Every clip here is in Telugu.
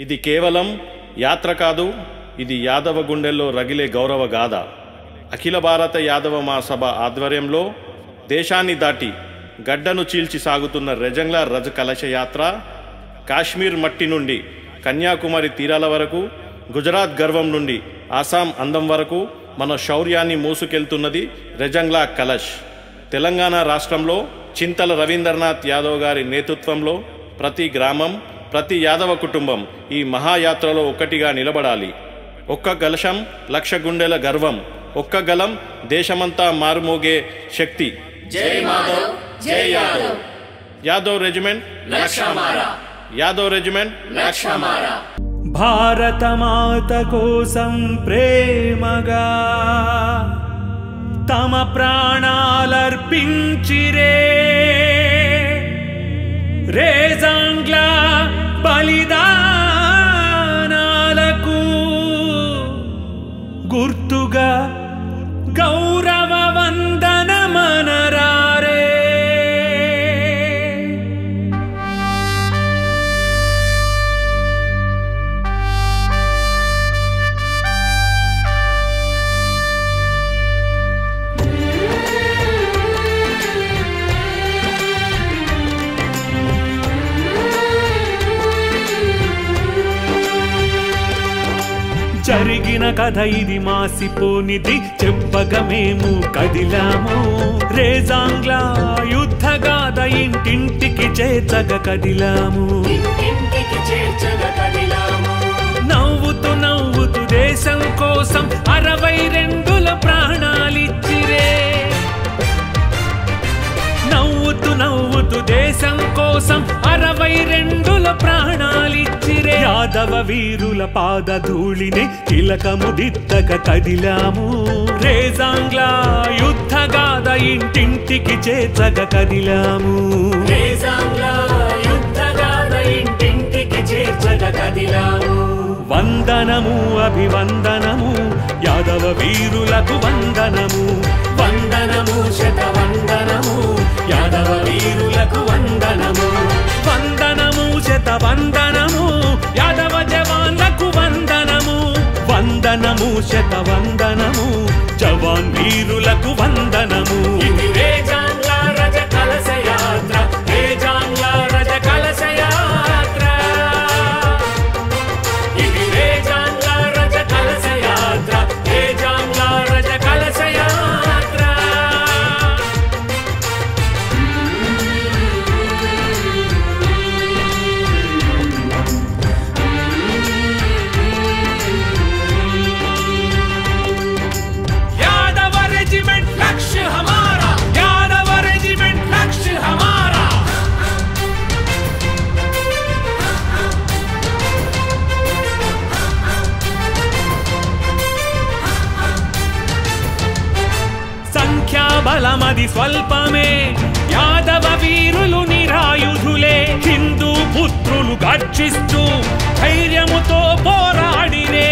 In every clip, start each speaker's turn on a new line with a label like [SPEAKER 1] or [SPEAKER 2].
[SPEAKER 1] ఇది కేవలం యాత్ర కాదు, ఇది యాదవ గుండెల్లో రగిలే గౌరవ గాథ. అఖిల భారత యాదవ మహాసభ ఆధ్వర్యంలో దేశాన్ని దాటి గడ్డను చీల్చి సాగుతున్న రెజంగ్లా రజ కలశ యాత్ర కాశ్మీర్ మట్టి నుండి కన్యాకుమారి తీరాల వరకు, గుజరాత్ గర్వం నుండి ఆసాం అందం వరకు మన శౌర్యాన్ని మోసుకెళ్తున్నది రెజంగ్లా కలశ్. తెలంగాణ రాష్ట్రంలో చింతల రవీంద్రనాథ్ యాదవ్ గారి నేతృత్వంలో ప్రతి గ్రామం, ప్రతి యాదవ కుటుంబం ఈ మహాయాత్రలో ఒక్కటిగా నిలబడాలి. ఒక్క కలశం లక్ష గుండెల గర్వం, ఒక్క గలం దేశమంతా మారుమోగే శక్తి.
[SPEAKER 2] జై మాధవ్, జై యాదవ్.
[SPEAKER 1] యాదవ్ రెజిమెంట్
[SPEAKER 2] లక్షమారా,
[SPEAKER 1] యాదవ్ రెజిమెంట్
[SPEAKER 2] లక్షమారా.
[SPEAKER 3] భారత మాత కోసం ప్రేమగా తమ ప్రాణాలర్పించిరే రెజంగ్లా బలిదానాలకు గుర్తుగా గౌరవ వందనమనరారే. జరిగిన కథ ఇది మాసిపోనిది, చెప్పగా మేము కదిలాము. రెజంగ్లా యుద్ధగాథ ఇంటింటికి చేర్చగా కదిలాము. నవ్వుతూ నవ్వుతూ దేశం కోసం 62 ప్రాణాలిచ్చిరే. నవ్వుతూ నవ్వుతూ దేశం కోసం 62 ప్రాణాలిచ్చిరే. యాదవ వీరుల పాదధూళిని తిలకము దిద్దక కదిలాము. రెజంగ్లా యుద్ధగాథ ఇంటింటికి చేర్చగ కదిలాము.
[SPEAKER 2] రెజంగ్లా యుద్ధగాథ ఇంటింటికి చేర్చగ కదిలాము.
[SPEAKER 3] వందనము అభివందనము యాదవ వీరులకు వందనము.
[SPEAKER 2] వందనము శతవందనము యాదవ వీరులకు వందనము.
[SPEAKER 3] వందనము శతవందనము యాదవ జవాన్లకు వందనము. వందనము శతవందనము జవాన్ వీరులకు వందనము.
[SPEAKER 2] ఇది రెజంగ్లా రజ కలశ యాత్ర, రెజంగ్లా రజ కలశ యాత్ర. ఇది రెజంగ్లా రజ కలశ యాత్ర, రెజంగ్లా రజ కలశ యాత్ర.
[SPEAKER 3] यादव रेजिमेंट लक्ष्य हमारा, यादव रेजिमेंट लक्ष्य हमारा. సంఖ్యాబలమది స్వల్పమే, యాదవ వీరులు నిరాయుధులే. హిందూ పుత్రులు గర్జిస్తూ ధైర్యముతో పోరాడిరే.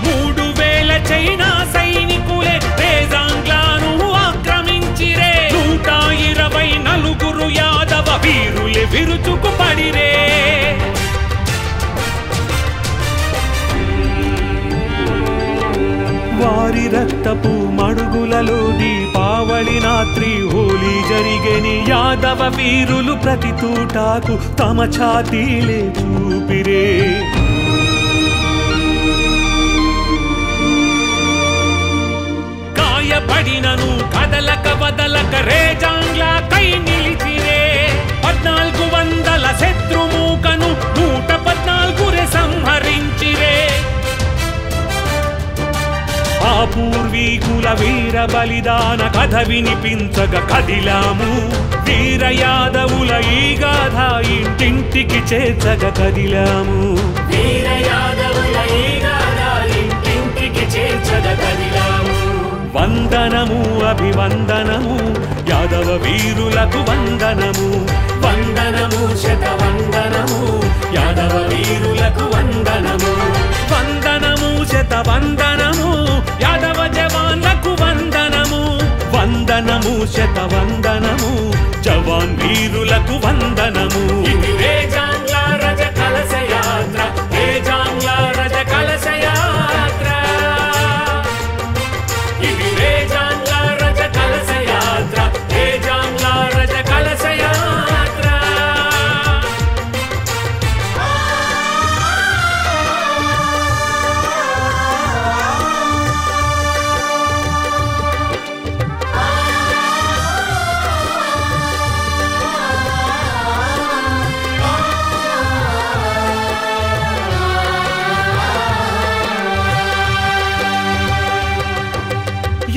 [SPEAKER 3] 3000 చైనా సైనికులే రెజంగ్లాను ఆక్రమించిరే. 124 యాదవ వీరులే విరుచుకు పడిరే. వారి రక్తపు మడుగులలో దీపావళి రాత్రి హోలీ జరిగేని. యాదవ వీరులు ప్రతి తూటాకు తమ ఛాతీలే చూపిరే. గాయపడినను కదలక వదలక రెజంగ్లా కై నిలిచిరే. 1400 శత్రుమూకను 114 సంహరించిరే. ఆ పూర్వీకుల వీర బలిదాన కథ వినిపించగ కదిలాము. వీర యాదవుల ఈ గాథ ఇంటింటికి చేర్చగ కదిలాము.
[SPEAKER 2] వీర యాదవుల ఈ గాథ ఇంటింటికి చేర్చగ కదిలాము.
[SPEAKER 3] వందనము అభివందనము యాదవ వీరులకు వందనము.
[SPEAKER 2] వందనము శతవందనము యాదవ వీరులకు వందనము.
[SPEAKER 3] వందనము శతవందనము యాదవ జవాన్లకు వందనము. వందనము శతవందనము జవాన్
[SPEAKER 2] వీరులకు వందనము. ఇది రేజాంగ్ల రజ కలశ యాత్ర, రేజాంగ్ల రజ కలశ యాత్ర. ఇది రేజాంగ్ల రజ కలశ యాత్ర, రేజాంగ్ల రజ కలశ యాత్ర.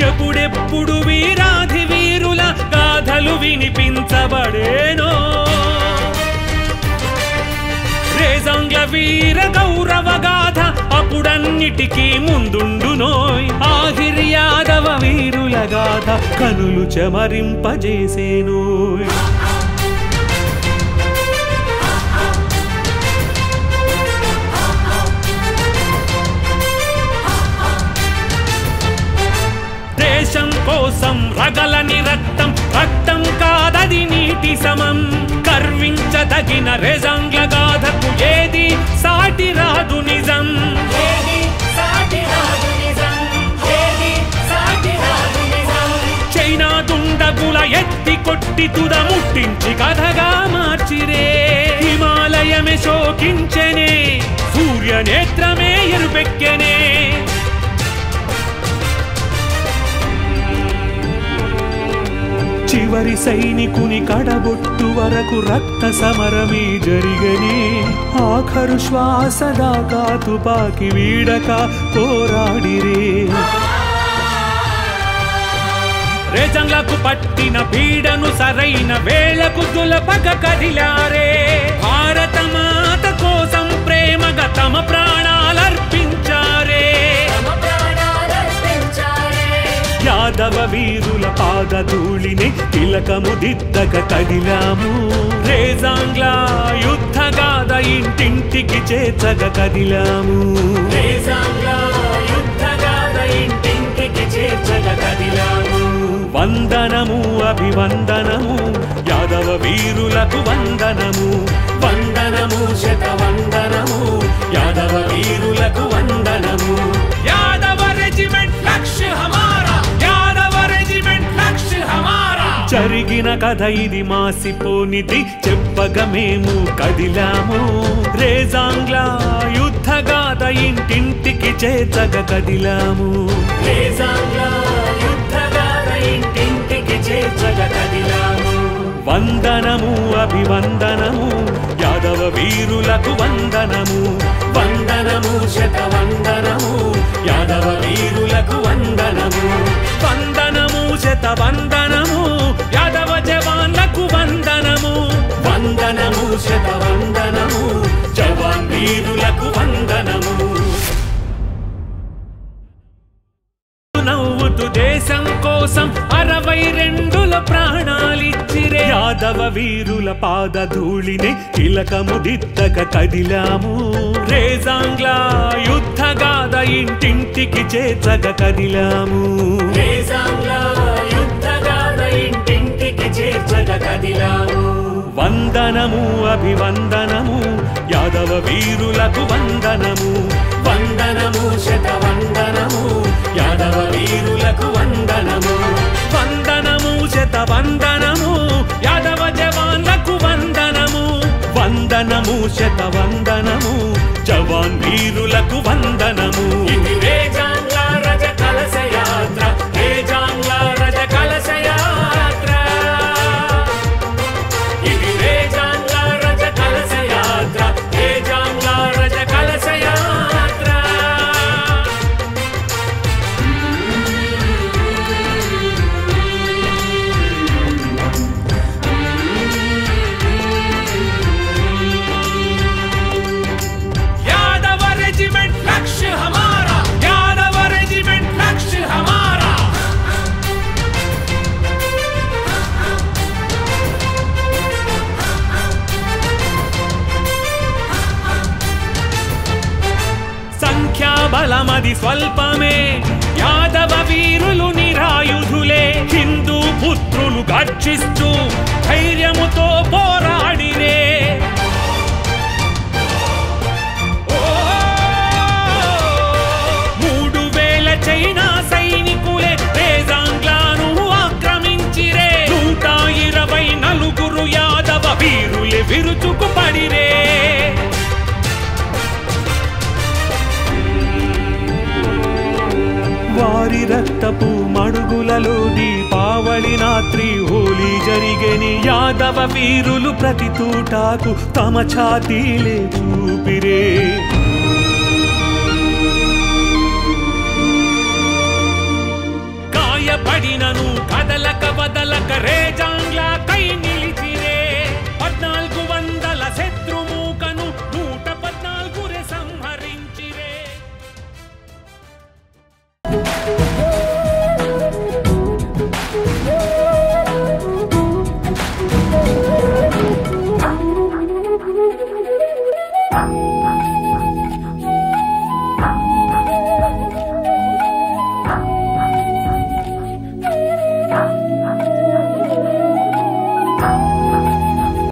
[SPEAKER 2] ఎప్పుడెప్పుడు వీరాధి వీరుల గాథలు వినిపించబడేనో, రేజాంగ్ల వీర గౌరవ గాథ అప్పుడన్నిటికీ ముందుండునోయ్. ఆహిర్ యాదవ వీరుల గాథ కనులు చెమరింపజేసేనోయ్. దేశం కోసం రగలని రక్తం, రక్తం కాదది నీటి సమం. గర్వించదగిన రేజాంగ్ల గాథకు ఏది సాటి రాదు నిజం. చైనా దుండగుల ఎత్తి కొట్టి తుద ముట్టించి కథగా మార్చిరే. హిమాలయమే శోకించెనే, సూర్య నేత్రమే ఎరుపెక్కెనే. చివరి సైనికుని కడబొట్టు వరకు రక్త సమరమే జరిగనే. ఆఖరు శ్వాస దాకా తుపాకి వీడక పోరాడిరే. రేజాంగ్లకు పట్టిన పీడను సరైన వేళకు దులపక కదిలారే. భారత మాత కోసం ప్రేమగా తమ ప్రాణాలర్పించారే. యాదవ వీరుల పాదధూళిని తిలకము దిద్దక కదిలాము. రేజాంగ్ల యుద్ధ గాథ ఇంటింటికి చేర్చగ కదిలాము. రేజాంగ్ల యుద్ధ గాథ ఇంటింటికి చేర్చగ కదిలాము. వందనము అభివందనము యాదవ వీరులకు వందనము. వందనము శత వందనము యాదవ వీరులకు వందనము.
[SPEAKER 3] यादव रेजिमेंट लक्ष्य हमारा, यादव रेजिमेंट लक्ष्य हमारा.
[SPEAKER 2] జరిగిన కథ ఇది మాసిపోనిది చెప్పగ మేము కదిలాము. రేజాంగ్ల యుద్ధ గాథ ఇంటింటికి చేర్చగ కదిలాము. రేజాంగ్ల యుద్ధ గాథ ఇంటింటికి చేర్చగ కదిలాము. వందనము అభివందనము యాదవ వీరులకు వందనము. వందనము శత వందనము యాదవ వీరులకు వందనము. వందనము శత వందనము యాదవ జవాన్లకు వందనము. వందనము శత వందనము జవాన్ వీరులకు వందనము. నవ్వుతూ దేశం కోసం 62 ప్రాణాలిచ్చిరే. యాదవ వీరుల పాదధూళిని తిలకము దిద్దక కదిలాము. రేజాంగ్ల యుద్ధ గాథ ఇంటింటికి చేర్చగ కదిలాము. రేజాంగ్ల యుద్ధ గాథ ఇంటింటికి చేర్చగ కదిలాము. వందనము అభివందనము యాదవ వీరులకు వందనము. వందనము శత వందనము యాదవ వీరులకు వందనము. వందనము శత వందనము యాదవ జవాన్లకు వందనము. వందనము శత వందనము జవాన్ వీరులకు వందనము. ఇది రేజాంగ్ల రజ కలశ యాత్ర, రేజాంగ్ల రజ కలశ యాత్ర. ఇది రేజాంగ్ల రజ కలశ యాత్ర, రేజాంగ్ల రజ కలశ యాత్ర.
[SPEAKER 3] यादव रेजिमेंट
[SPEAKER 2] బలమది స్వల్పమే. యాదవ వీరులు నిరాయుధులే, హిందూ పుత్రులు గర్జిస్తూ ధైర్యముతో పోరాడిరే. 3000 చైనా సైనికులే రేజాంగ్లాను ఆక్రమించిరే. 124 యాదవ వీరులే విరుచుకు పడిరే. వారి రక్తపు మడుగులలో దీపావళి రాత్రి హోలీ జరిగేని. యాదవ వీరులు ప్రతి తూటాకు తమ ఛాతీలే చూపిరే. గాయపడినను కదలక వదలక రేజాంగ్లా కై నిలిచిరే. 1400 శత్రుమూకను 114 సంహరించిరే.